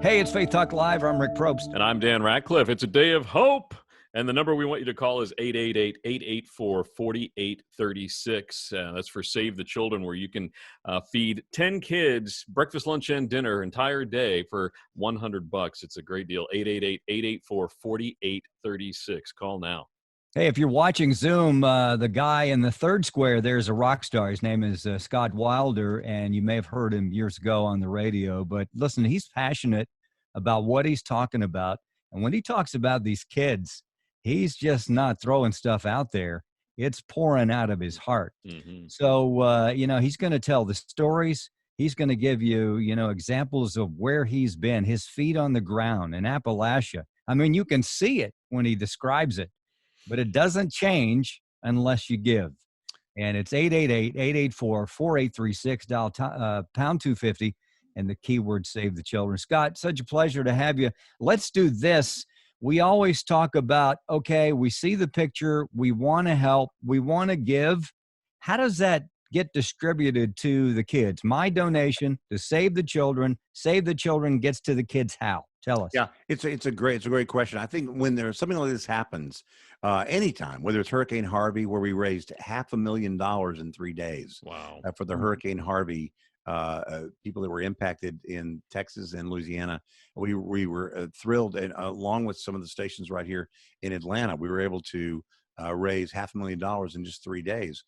Hey, it's Faith Talk Live. I'm Rick Probst. And I'm Dan Ratcliffe. It's a day of hope. And the number we want you to call is 888-884-4836. That's for Save the Children, where you can feed 10 kids breakfast, lunch, and dinner entire day for $100. It's a great deal. 888-884-4836. Call now. Hey, if you're watching Zoom, the guy in the third square, there's a rock star. His name is Scott Wilder, and you may have heard him years ago on the radio. But listen, he's passionate about what he's talking about. And when he talks about these kids, he's just not throwing stuff out there. It's pouring out of his heart. Mm-hmm. So, he's going to tell the stories. He's going to give you, examples of where he's been, his feet on the ground in Appalachia. I mean, you can see it when he describes it, but it doesn't change unless you give. And it's 888-884-4836, dial pound 250, and the keyword Save the Children. Scott, such a pleasure to have you. Let's do this. We always talk about, okay, we see the picture, we want to help, we want to give. How does that get distributed to the kids? My donation to Save the Children. Save the Children gets to the kids how? Tell us. Yeah, it's a great question. I think when there's something like this happens, anytime, whether it's Hurricane Harvey, where we raised $500,000 in 3 days, Wow. For the Hurricane Harvey people that were impacted in Texas and Louisiana, we were thrilled, and along with some of the stations right here in Atlanta, we were able to raise $500,000 in just 3 days.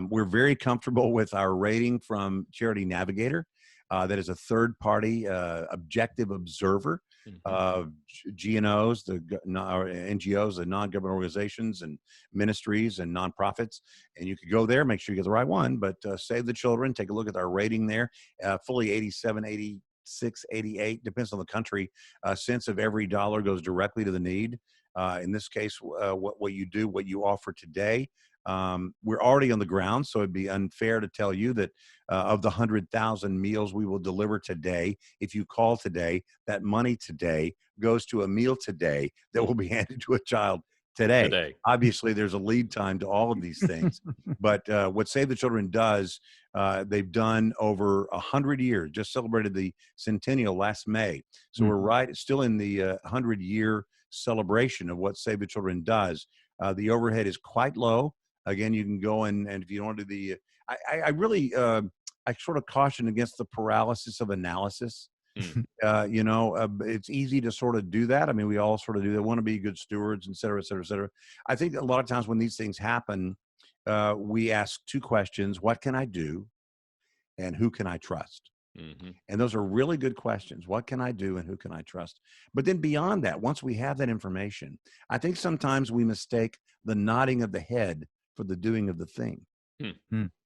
We're very comfortable with our rating from Charity Navigator. That is a third-party objective observer of GNOs, the NGOs, the non-government organizations and ministries and nonprofits. And you could go there, make sure you get the right one, but Save the Children, take a look at our rating there, fully 87, 86, 88, depends on the country. Cents of every dollar goes directly to the need. In this case, what you do, what you offer today, we're already on the ground, so it'd be unfair to tell you that of the 100,000 meals we will deliver today, if you call today, that money today goes to a meal today that will be handed to a child today. Obviously, there's a lead time to all of these things, but what Save the Children does, they've done over 100 years, just celebrated the centennial last May. So we're still in the 100-year celebration of what Save the Children does. The overhead is quite low. Again, you can go and if you don't want to do I really, I sort of caution against the paralysis of analysis. It's easy to sort of do that. I mean, we all sort of do that, want to be good stewards, et cetera, et cetera, et cetera. I think a lot of times when these things happen, we ask two questions: what can I do? And who can I trust? And those are really good questions. What can I do and who can I trust? But then beyond that, once we have that information, I think sometimes we mistake the nodding of the head for the doing of the thing.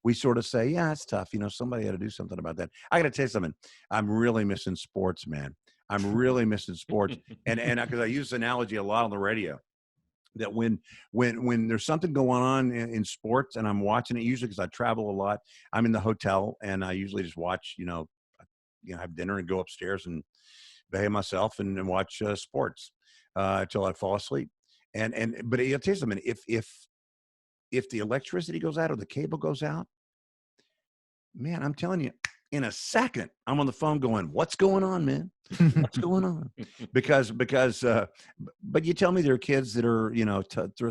We sort of say, yeah, it's tough. Somebody had to do something about that. I got to tell you something. I'm really missing sports, man. I'm really missing sports. And because I use this analogy a lot on the radio, that when there's something going on in sports and I'm watching it, usually because I travel a lot, I'm in the hotel and I usually just watch, have dinner and go upstairs and behave myself and watch sports until I fall asleep. But I'll tell you something, if the electricity goes out or the cable goes out, man, I'm telling you, in a second, I'm on the phone going, what's going on, man? What's going on? Because, but you tell me there are kids that are,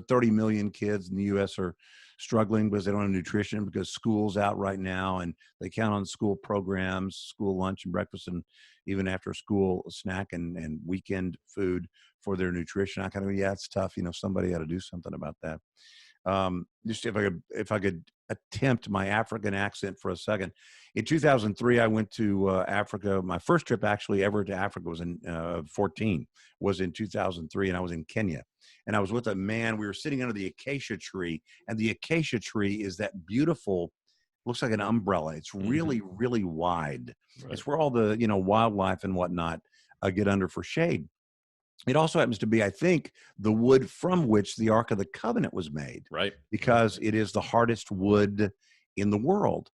30 million kids in the U.S. are struggling because they don't have nutrition, because school's out right now and they count on school programs, school lunch and breakfast, and even after school snack and weekend food for their nutrition. I kind of, yeah, it's tough. Somebody had to do something about that. Just if I could attempt my African accent for a second. In 2003, I went to Africa. My first trip actually ever to Africa was in 2003, and I was in Kenya. And I was with a man. We were sitting under the acacia tree, and the acacia tree is that beautiful, looks like an umbrella. It's really, really wide. Right. It's where all the wildlife and whatnot get under for shade. It also happens to be, I think, the wood from which the Ark of the Covenant was made. Right. Because it is the hardest wood in the world.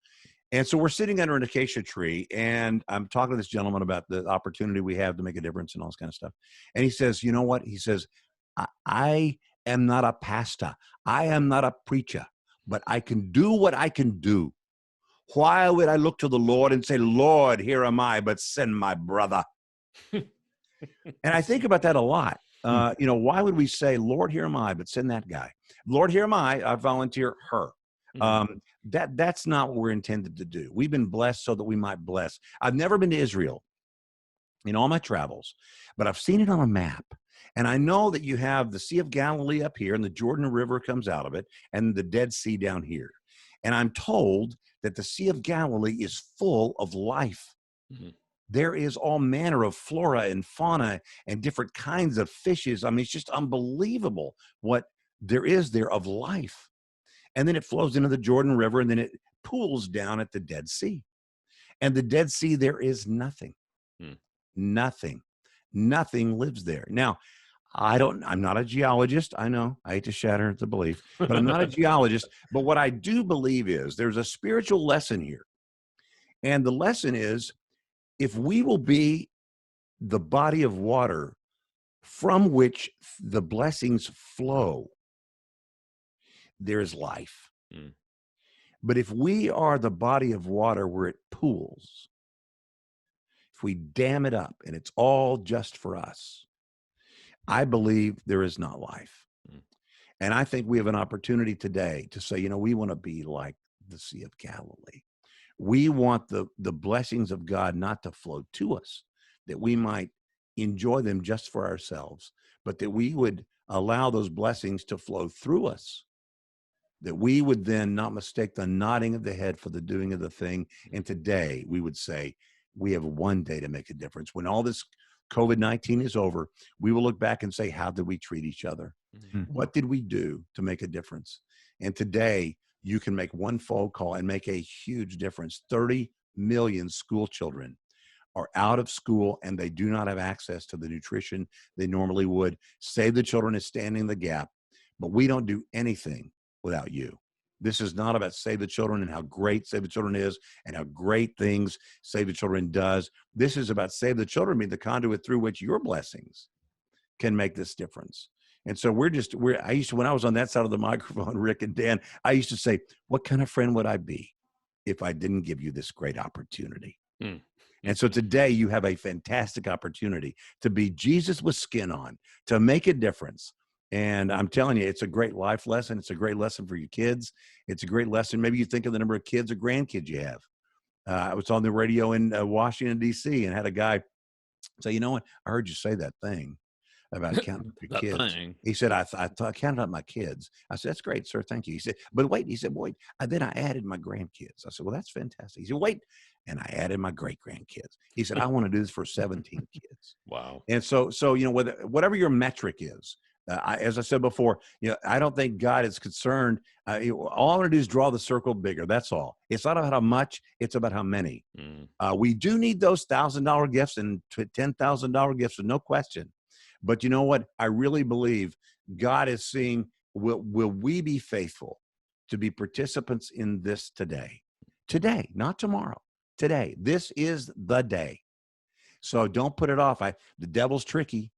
And so we're sitting under an acacia tree, and I'm talking to this gentleman about the opportunity we have to make a difference and all this kind of stuff. And he says, you know what? He says, I am not a pastor. I am not a preacher, but I can do what I can do. Why would I look to the Lord and say, Lord, here am I, but send my brother? And I think about that a lot. Why would we say, Lord, here am I, but send that guy? Lord, here am I volunteer her. That's not what we're intended to do. We've been blessed so that we might bless. I've never been to Israel in all my travels, but I've seen it on a map. And I know that you have the Sea of Galilee up here and the Jordan River comes out of it and the Dead Sea down here. And I'm told that the Sea of Galilee is full of life. There is all manner of flora and fauna and different kinds of fishes. I mean, it's just unbelievable what there is there of life. And then it flows into the Jordan River and then it pools down at the Dead Sea. And the Dead Sea, there is nothing. Nothing lives there. Now, I'm not a geologist. I know I hate to shatter the belief, but I'm not a geologist. But what I do believe is there's a spiritual lesson here. And the lesson is, if we will be the body of water from which the blessings flow, there is life. But if we are the body of water where it pools, if we dam it up and it's all just for us, I believe there is not life. And I think we have an opportunity today to say, we want to be like the Sea of Galilee. We want the blessings of God not to flow to us, that we might enjoy them just for ourselves, but that we would allow those blessings to flow through us, that we would then not mistake the nodding of the head for the doing of the thing. And today we would say, we have one day to make a difference. When all this COVID-19 is over, we will look back and say, how did we treat each other? What did we do to make a difference? And today you can make one phone call and make a huge difference. 30 million school children are out of school and they do not have access to the nutrition they normally would. Save the Children is standing the gap, but we don't do anything without you. This is not about Save the Children and how great Save the Children is and how great things Save the Children does. This is about Save the Children being the conduit through which your blessings can make this difference. And so I used to, when I was on that side of the microphone, Rick and Dan, I used to say, what kind of friend would I be if I didn't give you this great opportunity? And so today you have a fantastic opportunity to be Jesus with skin on, to make a difference. And I'm telling you, it's a great life lesson. It's a great lesson for your kids. It's a great lesson. Maybe you think of the number of kids or grandkids you have. I was on the radio in Washington, D.C. and had a guy say, you know what? I heard you say that thing about counting up your kids. Thing. He said, I counted up my kids. I said, that's great, sir. Thank you. He said, but wait. He said, wait. Then I added my grandkids. I said, well, that's fantastic. He said, wait. And I added my great grandkids. He said, I want to do this for 17 kids. Wow. And so whatever your metric is, as I said before, I don't think God is concerned. All I want to do is draw the circle bigger. That's all. It's not about how much; it's about how many. We do need those $1,000 gifts and $10,000 gifts, no question. But you know what? I really believe God is seeing: will we be faithful to be participants in this today? Today, not tomorrow. Today. This is the day. So don't put it off. The devil's tricky.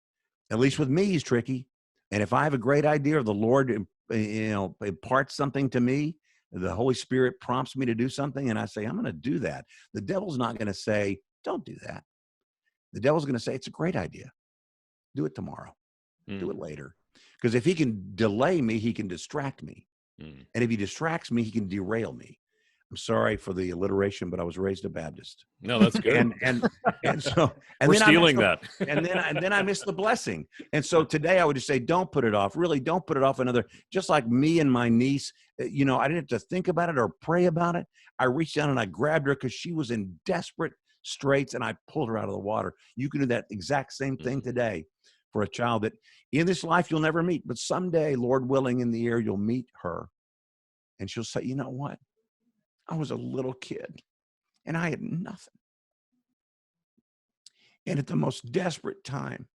At least with me, he's tricky. And if I have a great idea or the Lord, imparts something to me, the Holy Spirit prompts me to do something, and I say, I'm going to do that. The devil's not going to say, don't do that. The devil's going to say, it's a great idea. Do it tomorrow. Do it later. Because if he can delay me, he can distract me. And if he distracts me, he can derail me. I'm sorry for the alliteration, but I was raised a Baptist. No, that's good. and so we're stealing that. and then I missed the blessing. And so today I would just say, don't put it off. Really, don't put it off another. Just like me and my niece, I didn't have to think about it or pray about it. I reached down and I grabbed her because she was in desperate straits, and I pulled her out of the water. You can do that exact same thing today for a child that in this life you'll never meet, but someday, Lord willing, in the air you'll meet her, and she'll say, you know what? I was a little kid and I had nothing. And at the most desperate time,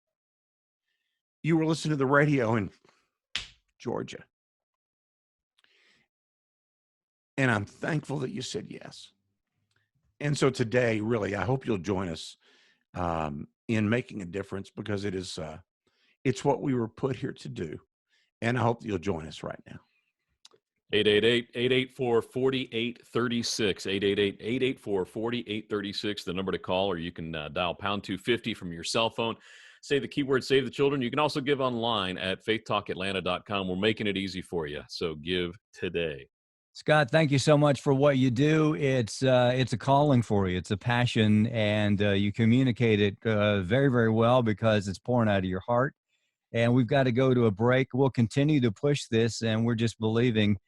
you were listening to the radio in Georgia. And I'm thankful that you said yes. And so today, really, I hope you'll join us in making a difference, because it's what we were put here to do. And I hope that you'll join us right now. 888-884-4836, 888-884-4836, the number to call, or you can dial #250 from your cell phone. say the keyword Save the Children. You can also give online at faithtalkatlanta.com. We're making it easy for you. So give today. Scott, thank you so much for what you do. It's a calling for you. It's a passion, and you communicate it very, very well because it's pouring out of your heart. And we've got to go to a break. We'll continue to push this, and we're just believing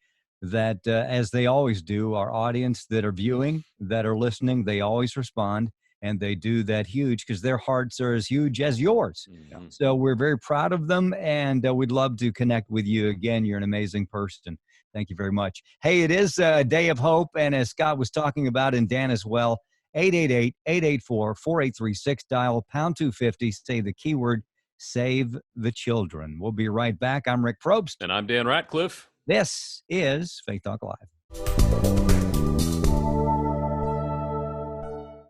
that, as they always do, our audience that are viewing, that are listening, they always respond, and they do that huge because their hearts are as huge as yours. Mhm. So we're very proud of them, and we'd love to connect with you again. You're an amazing person. Thank you very much. Hey, it is a day of hope, and as Scott was talking about, and Dan as well, 888-884-4836, dial pound 250, say the keyword Save the Children. We'll be right back. I'm Rick Probst. And I'm Dan Ratcliffe. This is Faith Talk Live.